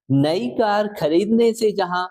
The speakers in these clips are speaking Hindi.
नई कार खरीदने से जहां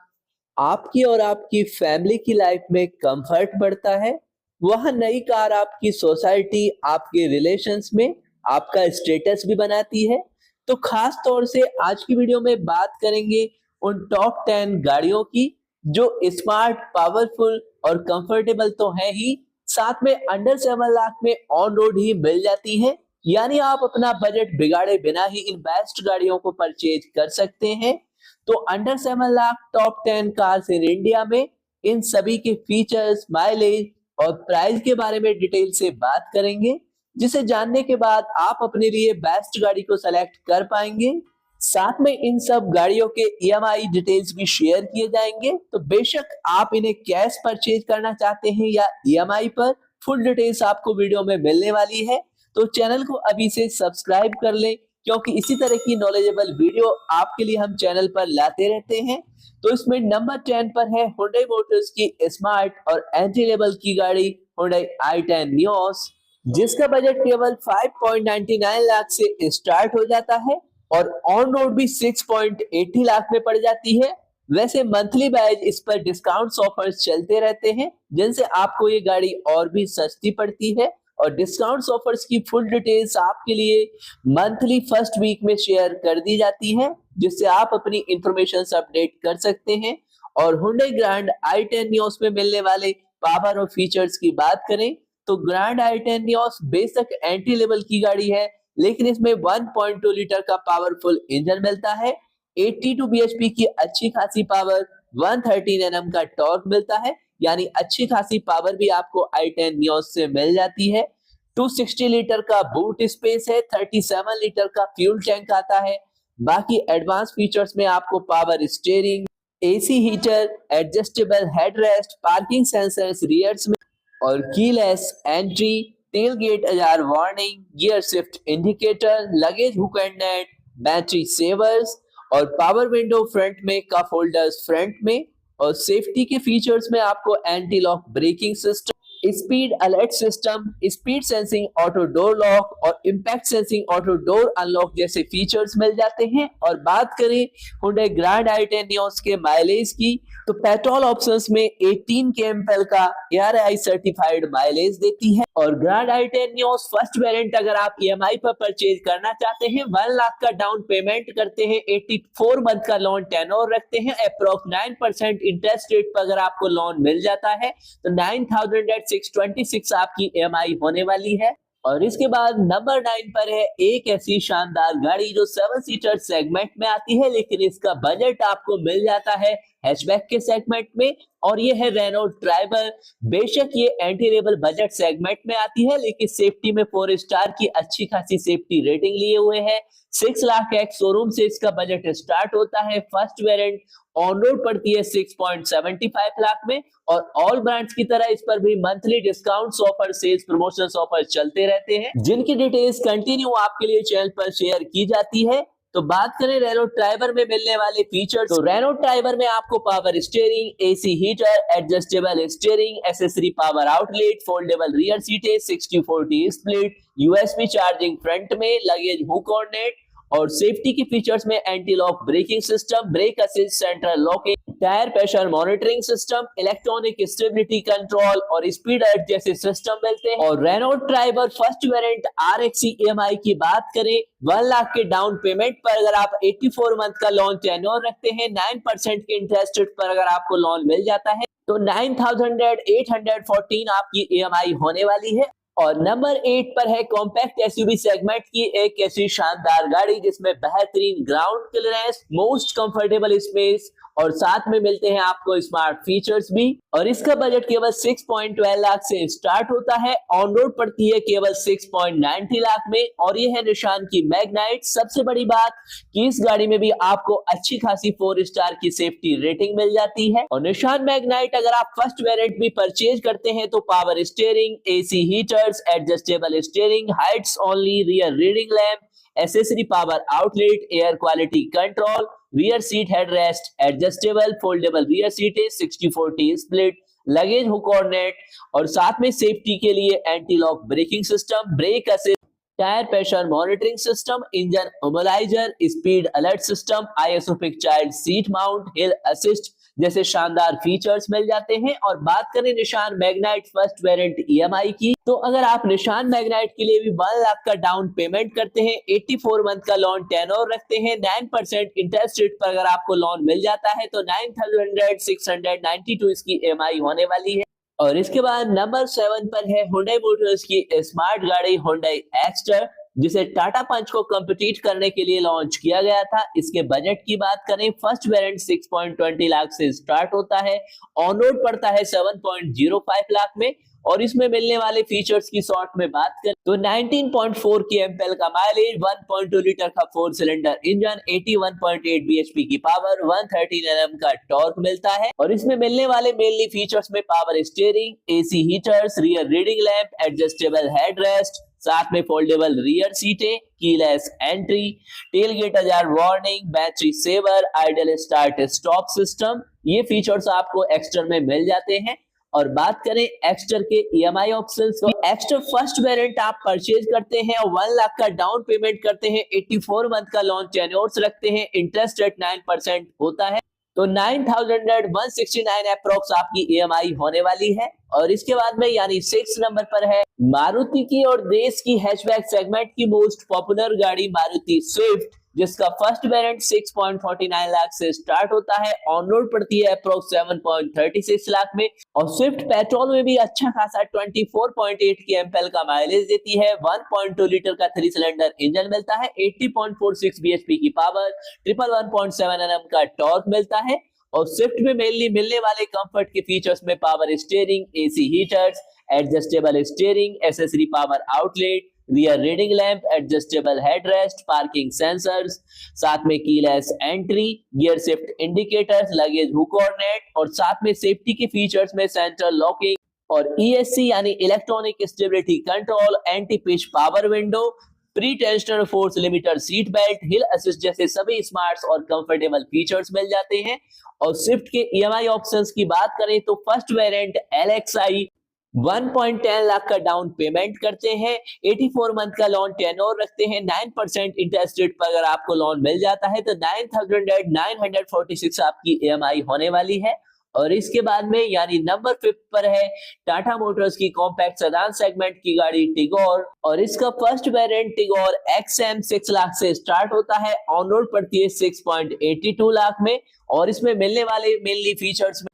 आपकी और आपकी फैमिली की लाइफ में कंफर्ट बढ़ता है, वहां नई कार आपकी सोसाइटी, आपके रिलेशंस में आपका स्टेटस भी बनाती है। तो खास तौर से आज की वीडियो में बात करेंगे उन टॉप 10 गाड़ियों की जो स्मार्ट, पावरफुल और कंफर्टेबल तो है ही, साथ में अंडर 7 लाख में ऑन रोड ही मिल जाती है। यानी आप अपना बजट बिगाड़े बिना ही इन बेस्ट गाड़ियों को परचेज कर सकते हैं। तो under 7 lakh top 10 cars in India में इन सभी के फीचर्स, माइलेज और प्राइस के बारे में डिटेल से बात करेंगे, जिसे जानने के बाद आप अपने लिए बेस्ट गाड़ी को सेलेक्ट कर पाएंगे। साथ में इन सब गाड़ियों के ईएमआई डिटेल्स भी शेयर किए जाएंगे। तो बेशक आप इन्हें कैश परचेज करना चाहते हैं या ईएमआई पर, फुल डिटेल्स आपको वीडियो में मिलने वाली है। तो चैनल को अभी से सब्सक्राइब कर लें, क्योंकि इसी तरह की नॉलेजेबल वीडियो आपके लिए हम चैनल पर लाते रहते हैं। तो इसमें नंबर 10 पर है Hyundai मोटर्स की स्मार्ट और एंट्री लेवल की गाड़ी Hyundai i10 Nios, जिसका बजट केवल 5.99 लाख से स्टार्ट हो जाता है और ऑन रोड भी 6.80 लाख में पड़ जाती है। वैसे मंथली वाइज इस पर डिस्काउंट्स ऑफर्स चलते रहते हैं, जिनसे आपको ये गाड़ी और भी सस्ती पड़ती है। और डिस्काउंट्स ऑफर्स की फुल डिटेल्स आपके लिए मंथली फर्स्ट वीक में शेयर कर दी जाती है, जिससे आप अपनी इंफॉर्मेशन अपडेट कर सकते हैं। और Hyundai ग्रैंड i10 Nios में मिलने वाले पावर और फीचर्स की बात करें तो ग्रैंड i10 Nios बेशक एंट्री लेवल की गाड़ी है, लेकिन इसमें 1.2 लीटर का पावरफुल इंजन मिलता है, 82 bhp की अच्छी खासी पावर, 113 Nm का टॉर्क मिलता है। यानी अच्छी खासी पावर भी आपको i10 Nios से मिल जाती है। 260 लीटर का बूट स्पेस है, 37 लीटर का फ्यूल टैंक आता है। बाकी एडवांस फीचर्स में आपको power steering, AC heater, adjustable headrest, parking sensors rears में और keyless entry, tail gate ajar warning, gear shift indicator, luggage hook and net, battery savers और पावर विंडो फ्रंट में, कप होल्डर्स फ्रंट में। और सेफ्टी के फीचर्स में आपको anti lock braking system, speed alert system, speed sensing auto door lock और impact sensing auto door unlock जैसे फीचर्स मिल जाते हैं। और बात करें Hyundai ग्रैंड i10 Nios के माइलेज की, तो पेट्रोल ऑप्शंस में 18 kmpl का ARAI सर्टिफाइड माइलेज देती है। और grand i10 Nios first variant अगर आप ईएमआई पर परचेज करना चाहते हैं, 1 लाख का डाउन पेमेंट करते हैं, 84 मंथ का लोन टेन्योर रखते हैं, अप्रोक्स 9% इंटरेस्ट रेट पर अगर आपको लोन मिल जाता है तो 9,626 आपकी ईएमआई होने वाली है। और इसके बाद नंबर 9 पर है एक ऐसी शानदार गाड़ी जो 7 सीटर सेगमेंट में आती है, लेकिन इसका बजट आपको मिल जाता है हैचबैक के सेगमेंट में, और ये है रेनो ट्राइबर। बेशक ये एंट्री लेवल बजट सेगमेंट में आती है, लेकिन सेफ्टी में 4 स्टार की अच्छी खासी सेफ्टी रेटिंग लिए हुए है। 6 लाख एक्स शोरूम से इसका बजट स्टार्ट होता है। फर्स्ट वेरिएंट ऑन रोड पड़ती है 6.75 लाख में। और ऑल ब्रांड्स की तरह इस पर भी monthly discounts offer, sales promotions offer चलते रहते हैं, जिनकी डिटेल्स कंटिन्यू आपके लिए चैनल पर शेयर की जाती है। तो बात करें रेनो ट्राइबर में मिलने वाले फीचर्स, तो रेनो ट्राइबर में आपको power steering, AC heater, adjustable steering, accessory power outlet, foldable rear सीटें, 60/40 स्प्लिट, यूएसबी चार्जिंग फ्रंट में, लगेज हुक और नेट। और सेफ्टी के फीचर्स में anti lock braking system, brake assist, central locking, tyre pressure monitoring system, electronic stability control और स्पीड अलर्ट जैसे सिस्टम मिलते हैं। और Renault Triber first variant RXE EMI की बात करें, 1 लाख के डाउन पेमेंट पर अगर आप 84 मंथ का लोन टेन्योर रखते हैं, 9% के इंटरेस्ट रेट पर अगर आपको लोन मिल जाता है तो 9,814 आपकी ईएमआई होने वाली है। और नंबर 8 पर है कॉम्पैक्ट एसयूवी सेगमेंट की एक ऐसी शानदार गाड़ी जिसमें बेहतरीन ground clearance, most comfortable space और साथ में मिलते हैं आपको स्मार्ट फीचर्स भी। और इसका बजट केवल 6.12 लाख से स्टार्ट होता है, ऑन रोड पड़ती है केवल 6.90 लाख में। और ये है निशान की मैग्नाइट। सबसे बड़ी बात कि इस गाड़ी में भी आपको अच्छी खासी 4 स्टार की सेफ्टी रेटिंग मिल जाती है। और निशान मैग्नाइट अगर आप फर्स्ट वेरिएंट भी परचेज करते हैं तो power steering, AC heaters, adjustable steering, Heights only, rear reading lamp, accessory power outlet, air quality control, rear seat headrest, adjustable foldable rear सीटें, 60/40 स्प्लिट, लगेज हुक और नेट। और साथ में सेफ्टी के लिए anti lock braking system, brake assist, tyre pressure monitoring system, engine इमोलाइजर, speed alert system, आइसोपिक child seat mount, हिल असिस्ट जैसे शानदार फीचर्स मिल जाते हैं। और बात करें निशान मैग्नाइट फर्स्ट वेरिएंट ईएमआई की, तो अगर आप निशान मैग्नाइट के लिए भी 1 लाख का डाउन पेमेंट करते हैं, 84 मंथ का लोन टेन्योर रखते हैं, 9% इंटरेस्ट रेट पर अगर आपको लोन मिल जाता है तो 9,692 इसकी ईएमआई होने वाली है। और इसके बाद नंबर 7 पर है Hyundai मोटर्स की स्मार्ट गाड़ी Hyundai एक्स्टर, जिसे टाटा पंच को कम्पिटिट करने के लिए लॉन्च किया गया था। इसके बजट की बात करें, फर्स्ट वेरिएंट 6.20 लाख से स्टार्ट होता है, ऑन रोड पड़ता है 7.05 लाख में। और इसमें मिलने वाले फीचर्स की शॉर्ट में बात करें तो 19.4 kmpl का माइलेज, 1.2 लीटर का 4 सिलेंडर इंजन, 81.8 bhp की पावर, 113 Nm का टॉर्क मिलता है। और इसमें मिलने वाले मेनली फीचर्स में power steering, AC heaters, rear reading lamp, adjustable headrest, साथ में फोल्डेबल रियर सीटें, keyless entry, tailgate ajar warning, battery saver, idle start stop system, ये फीचर्स आपको एक्स्टर में मिल जाते हैं। और बात करें एक्स्टर के ईएमआई ऑप्शंस की, एक्स्टर फर्स्ट वेरिएंट आप परचेज करते हैं और 1 लाख का डाउन पेमेंट करते हैं, 84 मंथ का लोन टेन्योर्स रखते हैं, इंटरेस्ट रेट 9% होता है, तो 9,169 अप्रोक्स आपकी ईएमआई होने वाली है। और इसके बाद में यानी 6 नंबर पर है मारुति की और देश की हैचबैक सेगमेंट की मोस्ट पॉपुलर गाड़ी मारुति स्विफ्ट, जिसका फर्स्ट वेरिएंट 6.49 लाख से स्टार्ट होता है, ऑन रोड पड़ती है अप्रोक्स 7.36 लाख में। और स्विफ्ट पेट्रोल में भी अच्छा खासा 24.8 kmpl का माइलेज देती है, 1.2 लीटर का 3 सिलेंडर इंजन मिलता है, 80.46 bhp की पावर, 111.7 Nm का टॉर्क मिलता है। और स्विफ्ट में मेनली मिलने वाले कंफर्ट के फीचर्स में power steering, AC heaters, adjustable steering, accessory power outlet, rear reading lamp, adjustable headrest, parking sensors, साथ में keyless entry, gear shift indicators, luggage hook और नेट, और साथ में सेफ्टी के फीचर्स में सेंट्रल लॉकिंग और ईएससी यानी electronic stability control, anti pitch power window, pre tensioner force limiter seat belt, हिल असिस्ट जैसे सभी स्मार्ट्स और कंफर्टेबल फीचर्स मिल जाते हैं। और स्विफ्ट के ईएमआई ऑप्शंस की बात करें तो फर्स्ट वेरिएंट एलएक्सआई 1.10 लाख का डाउन पेमेंट करते हैं, 84 मंथ का लोन टेन्योर रखते हैं, 9% इंटरेस्ट रेट पर अगर आपको लोन मिल जाता है तो 9,946 आपकी ईएमआई होने वाली है। और इसके बाद में यानी नंबर 5 पर है टाटा मोटर्स की कॉम्पैक्ट सेडान सेगमेंट की गाड़ी टिगोर, और इसका first variant Tigor XM 6 lakh से स्टार्ट होता है, ऑन रोड पड़ती है 6.82 लाख में। और इसमें मिलने वाले मेनली फीचर्स में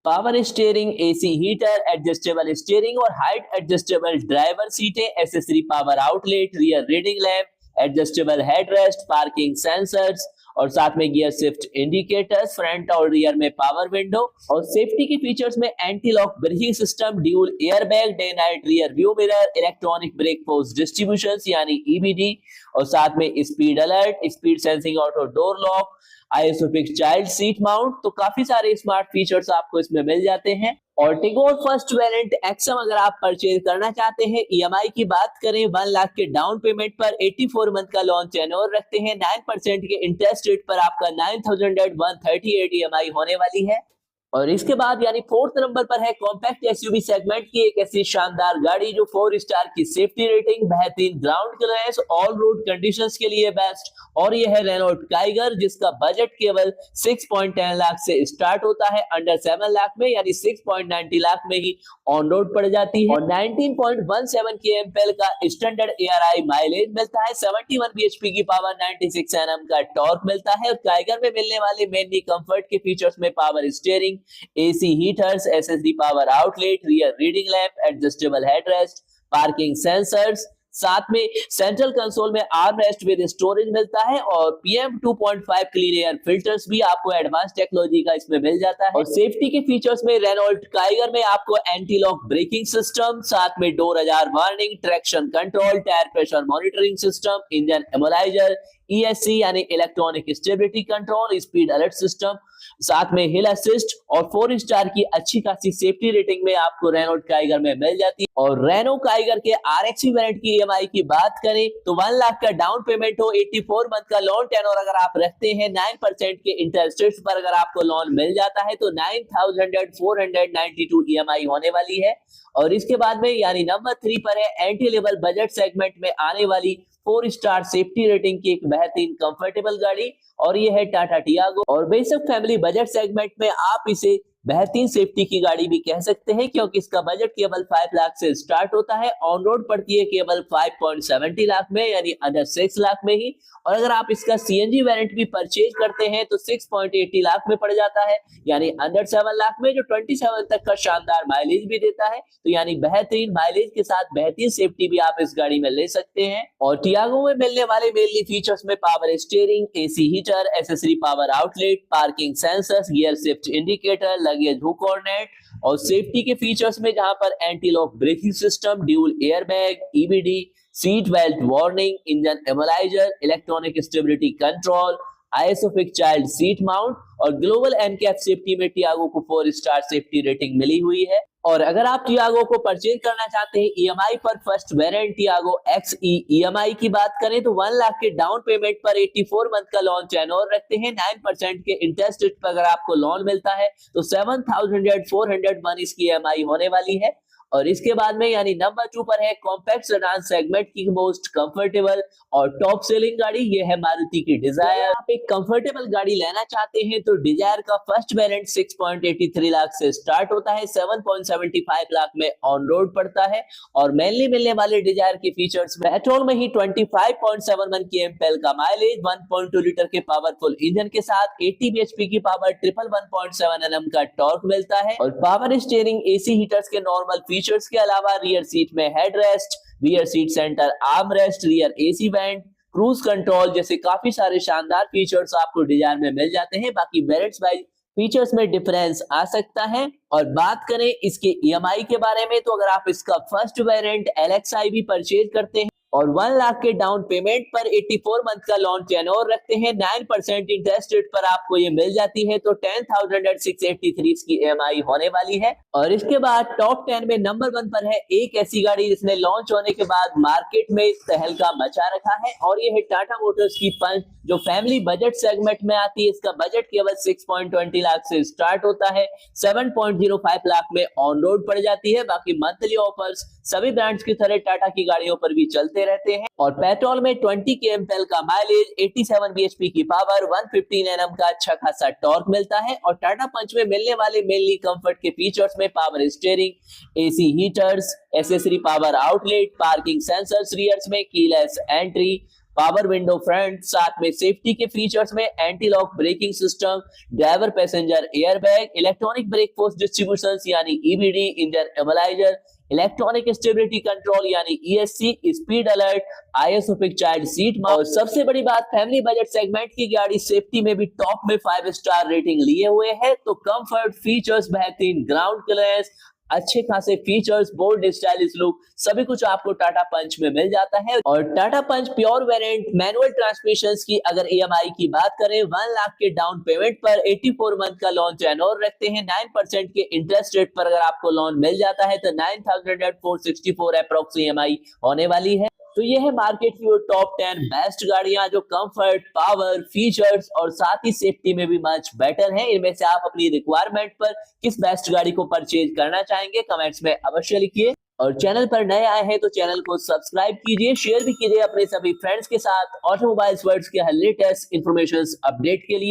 power steering, AC heater, adjustable steering और हाइट एडजस्टेबल ड्राइवर सीटें, accessory power outlet, rear reading lamp, adjustable headrest, parking sensors, और साथ में गियर शिफ्ट इंडिकेटर्स, फ्रंट और रियर में पावर विंडो। और सेफ्टी के फीचर्स में anti lock braking system, dual airbag, day night rear view mirror, electronic brake force distribution यानी ईबीडी, और साथ में speed alert, speed sensing auto door lock, आइसोपिक child seat mount, तो काफी सारे स्मार्ट फीचर्स आपको इसमें मिल जाते हैं। और टिगोर फर्स्ट वेरिएंट एक्सएम अगर आप परचेज करना चाहते हैं, ईएमआई की बात करें 1 लाख के डाउन पेमेंट पर, 84 मंथ का लोन टेन्योर रखते हैं, 9% के इंटरेस्ट रेट पर आपका 9,138 ईएमआई होने वाली है। और इसके बाद यानी 4th नंबर पर है कॉम्पैक्ट एसयूवी सेगमेंट की एक ऐसी शानदार गाड़ी जो 4 स्टार की सेफ्टी रेटिंग, बेहतरीन ground clearance, all road conditions के लिए बेस्ट, और यह है रेनॉल्ट काइगर, जिसका बजट केवल 6.10 लाख से स्टार्ट होता है, अंडर 7 लाख में यानी 6.90 लाख में ही ऑन रोड पड़ जाती है। और 19.17 kmpl का स्टैंडर्ड एआरआई माइलेज मिलता है, 71 bhp की पावर, 96 Nm का टॉर्क मिलता है। और काइगर में मिलने वाले मेनली कंफर्ट के फीचर्स में power steering, AC heaters, SSD power outlet, rear reading lamp, adjustable headrest, parking sensors, साथ में सेंट्रल कंसोल में आर्मरेस्ट विद स्टोरेज मिलता है, और PM 2.5 क्लीन एयर फिल्टर्स भी आपको एडवांस टेक्नोलॉजी का इसमें मिल जाता है। और सेफ्टी के फीचर्स में रेनॉल्ट काइगर में आपको एंटी लॉक ब्रेकिंग सिस्टम, साथ में door ajar warning, traction control, tyre pressure monitoring system, engine immobiliser, ESC यानी electronic stability control, speed alert system, साथ में हिल असिस्ट और 4 स्टार की अच्छी खासी सेफ्टी रेटिंग में आपको रेनो काइगर में मिल जाती है। और रेनो काइगर के RXV वेरिएंट की EMI की बात करें तो 1 लाख का डाउन पेमेंट हो, 84 मंथ का लोन टेन्योर अगर आप रखते हैं, 9% के इंटरेस्ट रेट पर अगर आपको लोन मिल जाता है तो 9,492 EMI होने वाली है। और इसके बाद में यानी नंबर 3 पर है एंट्री लेवल बजट सेगमेंट में आने वाली 4 स्टार सेफ्टी रेटिंग की एक बेहतरीन कंफर्टेबल गाड़ी, और ये है टाटा टियागो। और बेसिक फैमिली बजट सेगमेंट में आप इसे बेहतरीन सेफ्टी की गाड़ी भी कह सकते हैं, क्योंकि इसका बजट केवल 5 लाख से स्टार्ट होता है, ऑन रोड पड़ती है केवल 5.70 लाख में, यानी अंडर 6 लाख में ही। और अगर आप इसका CNG वेरिएंट भी परचेज करते हैं तो 6.80 लाख में पड़ जाता है, यानी अंडर 7 लाख में, जो 27 तक का शानदार माइलेज भी देता है। तो यानी बेहतरीन माइलेज के साथ बेहतरीन सेफ्टी भी आप इस गाड़ी में ले सकते हैं। और टियागो में मिलने वाले मेनली फीचर्स में power steering, AC heater, accessory power outlet, parking sensors, gear shift indicator, luggage hook और नेट। और सेफ्टी के फीचर्स में जहां पर anti lock braking system, dual airbag, EBD, seat belt warning, engine immobiliser, electronic stability control, ISOFIX child seat mount और ग्लोबल NCAP सेफ्टी में टियागो को 4 स्टार सेफ्टी रेटिंग मिली हुई है। और अगर आप टियागो को परचेज करना चाहते हैं EMI पर, first variant Tiago XE EMI की बात करें तो 1 लाख के डाउन पेमेंट पर 84 मंथ का लोन टेन्योर रखते हैं, 9% के इंटरेस्ट रेट पर अगर आपको लोन मिलता है तो 7,401 इसकी EMI होने वाली है। और इसके बाद में यानी नंबर 2 पर है कॉम्पैक्ट सेडान सेगमेंट की मोस्ट कंफर्टेबल और टॉप सेलिंग गाड़ी, ये है मारुति की डिजायर। आप एक कंफर्टेबल गाड़ी लेना चाहते हैं तो डिजायर का फर्स्ट वेरिएंट 6.83 लाख से स्टार्ट होता है, 7.75 लाख में ऑन रोड पड़ता है। और मेनली मिलने वाले डिजायर के फीचर्स में पेट्रोल में ही 25.71 kmpl का माइलेज, 1.2 लीटर के पावरफुल इंजन के साथ 80 bhp की पावर, 111.7 Nm का टॉर्क मिलता है। और पावर स्टीयरिंग, AC हीटर्स के नॉर्मल फीचर्स के अलावा रियर सीट में headrest, rear seat centre arm rest, rear AC went, cruise control जैसे काफी सारे शानदार फीचर्स आपको डिजायर में मिल जाते हैं। बाकी वेरिएंट्स वाइज फीचर्स में डिफरेंस आ सकता है। और बात करें इसके EMI के बारे में तो अगर आप इसका फर्स्ट वेरिएंट LXI भी परचेज करते हैं और 1 लाख के डाउन पेमेंट पर 84 मंथ का लोन टेन्योर रखते हैं, 9% इंटरेस्ट रेट पर आपको ये मिल जाती है, तो 10,683 इसकी EMI होने वाली है। और इसके बाद टॉप 10 में नंबर 1 पर है एक ऐसी गाड़ी जिसने लॉन्च होने के बाद मार्केट में तहलका मचा रखा है, और ये है टाटा मोटर्स की पंच, जो फैमिली बजट सेगमेंट में आती है। इसका बजट केवल 6.20 लाख से स्टार्ट होता है, 7.05 लाख में ऑन रोड पड़ जाती है। बाकी मंथली ऑफर्स सभी ब्रांड्स की तरह टाटा की गाड़ियों पर भी चलते रहते हैं। और पेट्रोल में 20 kmpl का माइलेज, 87 bhp की पावर, 115 Nm का अच्छा खासा टॉर्क मिलता है। और टाटा पंच में मिलने वाले मेनली कंफर्ट के फीचर्स में power steering, AC heaters, accessory power outlet, parking sensors rears में, keyless entry, power window front, साथ में सेफ्टी के फीचर्स में anti lock braking system, driver passenger airbag, electronic brake force distribution यानी EBD, engine immobiliser, electronic stability control यानी ESC, speed alert, ISOFIX child seat mount. और सबसे बड़ी बात, फैमिली बजट सेगमेंट की गाड़ी सेफ्टी में भी टॉप में 5 स्टार रेटिंग लिए हुए है। तो कंफर्ट, फीचर्स, बेहतरीन ग्राउंड क्लियरेंस, अच्छे खासे फीचर्स, बोल्ड स्टाइलिश लुक, सभी कुछ आपको टाटा पंच में मिल जाता है। और टाटा पंच प्योर वेरिएंट मैनुअल ट्रांसमिशन की अगर EMI की बात करें, 1 लाख के डाउन पेमेंट पर 84 मंथ का लोन टेन्योर रखते हैं, 9% के इंटरेस्ट रेट पर अगर आपको लोन मिल जाता है तो 9,464 अप्रॉक्स EMI होने वाली है। तो ये है मार्केट की वो टॉप 10 बेस्ट गाड़ियां जो कंफर्ट, पावर, फीचर्स और साथ ही सेफ्टी में भी मच बेटर हैं। इनमें से आप अपनी रिक्वायरमेंट पर किस बेस्ट गाड़ी को परचेज करना चाहेंगे, कमेंट्स में अवश्य लिखिए। और चैनल पर नए आए हैं तो चैनल को सब्सक्राइब कीजिए, शेयर भी कीजिए अपने सभी फ्रेंड्स के साथ ऑटोमोबाइल्स वर्ल्ड के हर लेटेस्ट इंफॉर्मेशन अपडेट के लिए।